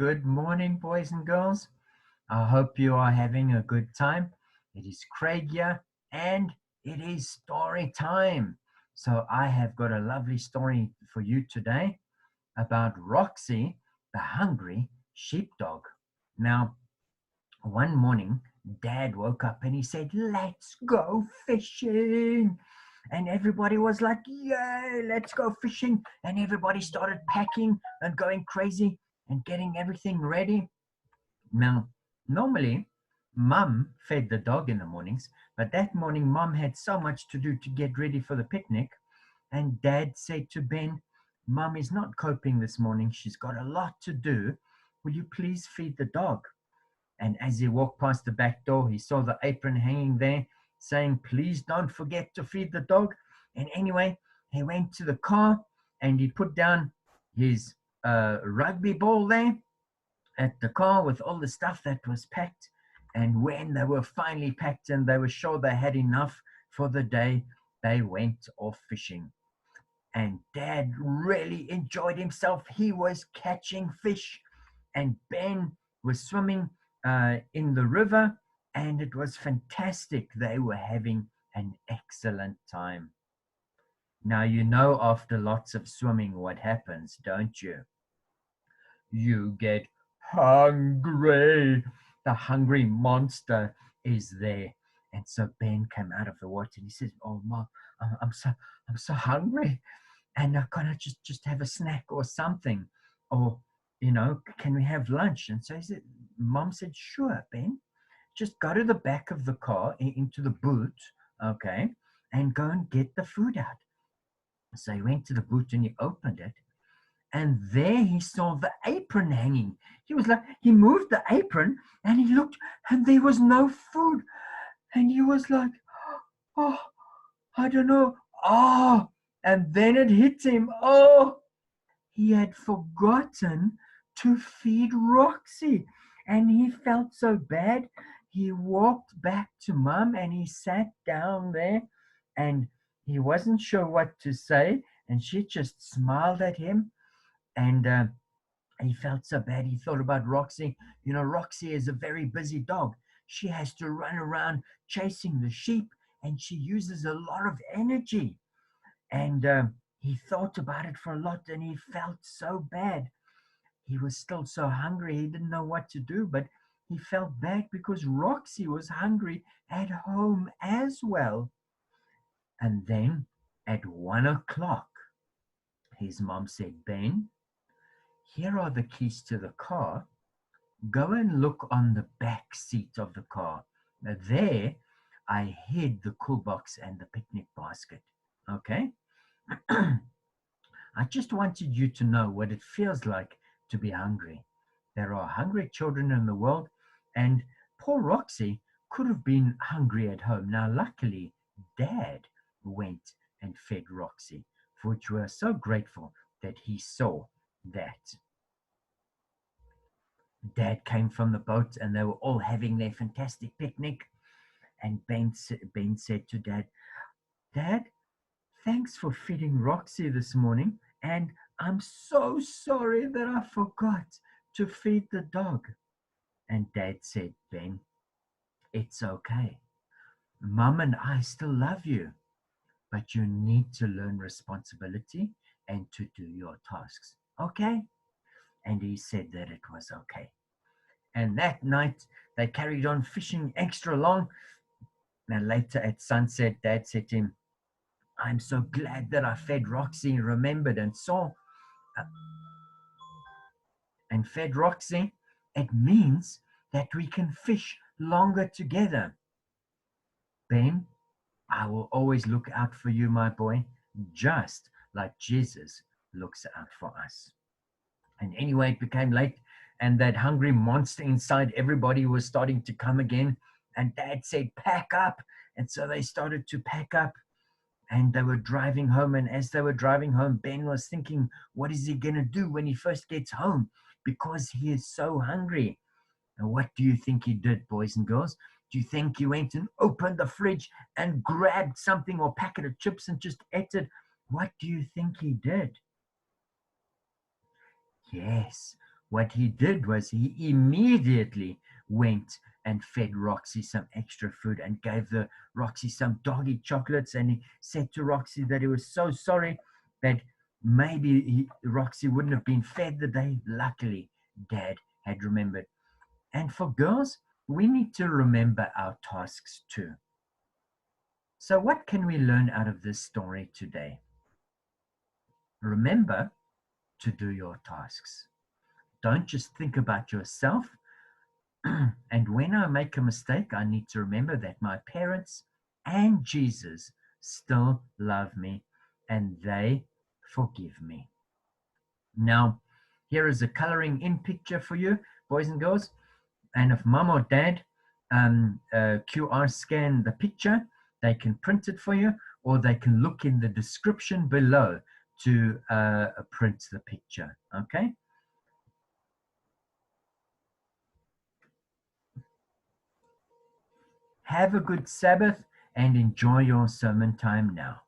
Good morning, boys and girls. I hope you are having a good time. It is Craig here, and it is story time. So I have got a lovely story for you today about Roxie, the hungry sheepdog. Now, one morning, Dad woke up and he said, "Let's go fishing." And everybody was like, "Yay, let's go fishing." And everybody started packing and going crazy and getting everything ready. Now, normally, Mum fed the dog in the mornings, but that morning, Mum had so much to do to get ready for the picnic. And Dad said to Ben, "Mum is not coping this morning. She's got a lot to do. Will you please feed the dog?" And as he walked past the back door, he saw the apron hanging there saying, "Please don't forget to feed the dog." And anyway, he went to the car and he put down his rugby ball there at the car with all the stuff that was packed. And when they were finally packed and they were sure they had enough for the day, they went off fishing. And Dad really enjoyed himself. He was catching fish, and Ben was swimming in the river, and it was fantastic. They were having an excellent time. Now, you know, after lots of swimming, what happens, don't you? You get hungry. The hungry monster is there. And so Ben came out of the water and he says, "Oh, Mom, I'm so hungry. And can I just have a snack or something? Or, can we have lunch?" And so Mom said, "Sure, Ben. Just go to the back of the car, into the boot, okay, and go and get the food out." So he went to the boot and he opened it. And there he saw the apron hanging. He was like, he moved the apron and he looked and there was no food. And he was like, "Oh, I don't know. Oh," and then it hit him. Oh, he had forgotten to feed Roxie. And he felt so bad. He walked back to Mum and he sat down there and he wasn't sure what to say. And she just smiled at him. And he felt so bad. He thought about Roxie. Roxie is a very busy dog. She has to run around chasing the sheep and she uses a lot of energy. And he thought about it for a lot and he felt so bad. He was still so hungry. He didn't know what to do, but he felt bad because Roxie was hungry at home as well. And then at 1 o'clock, his mom said, "Ben, here are the keys to the car. Go and look on the back seat of the car. Now, there, I hid the cool box and the picnic basket. Okay? I just wanted you to know what it feels like to be hungry. There are hungry children in the world, and poor Roxie could have been hungry at home. Now, luckily, Dad went and fed Roxie, for which we are so grateful that he saw that." Dad came from the boat and they were all having their fantastic picnic. And Ben said to Dad, "Dad, thanks for feeding Roxie this morning. And I'm so sorry that I forgot to feed the dog." And Dad said, "Ben, it's okay. Mum and I still love you, but you need to learn responsibility and to do your tasks. Okay?" And he said that it was okay. And that night, they carried on fishing extra long. And later at sunset, Dad said to him, "I'm so glad that I fed Roxie, remembered and saw uh, and fed Roxie. It means that we can fish longer together. Ben, I will always look out for you, my boy, just like Jesus looks out for us." And anyway, it became late, and that hungry monster inside everybody was starting to come again. And Dad said, "Pack up." And so they started to pack up, and they were driving home. And as they were driving home, Ben was thinking, what is he going to do when he first gets home? Because he is so hungry. And what do you think he did, boys and girls? Do you think he went and opened the fridge and grabbed something or packet of chips and just ate it? What do you think he did? Yes, what he did was he immediately went and fed Roxy some extra food and gave the Roxy some doggy chocolates. And he said to Roxy that he was so sorry that maybe Roxy wouldn't have been fed the day. Luckily, Dad had remembered. And for girls, we need to remember our tasks too. So, what can we learn out of this story today? Remember to do your tasks. Don't just think about yourself. And when I make a mistake, I need to remember that my parents and Jesus still love me and they forgive me. Now, here is a coloring in picture for you, boys and girls. And if mom or dad QR scan the picture, they can print it for you, or they can look in the description below to print the picture. Okay? Have a good Sabbath and enjoy your sermon time now.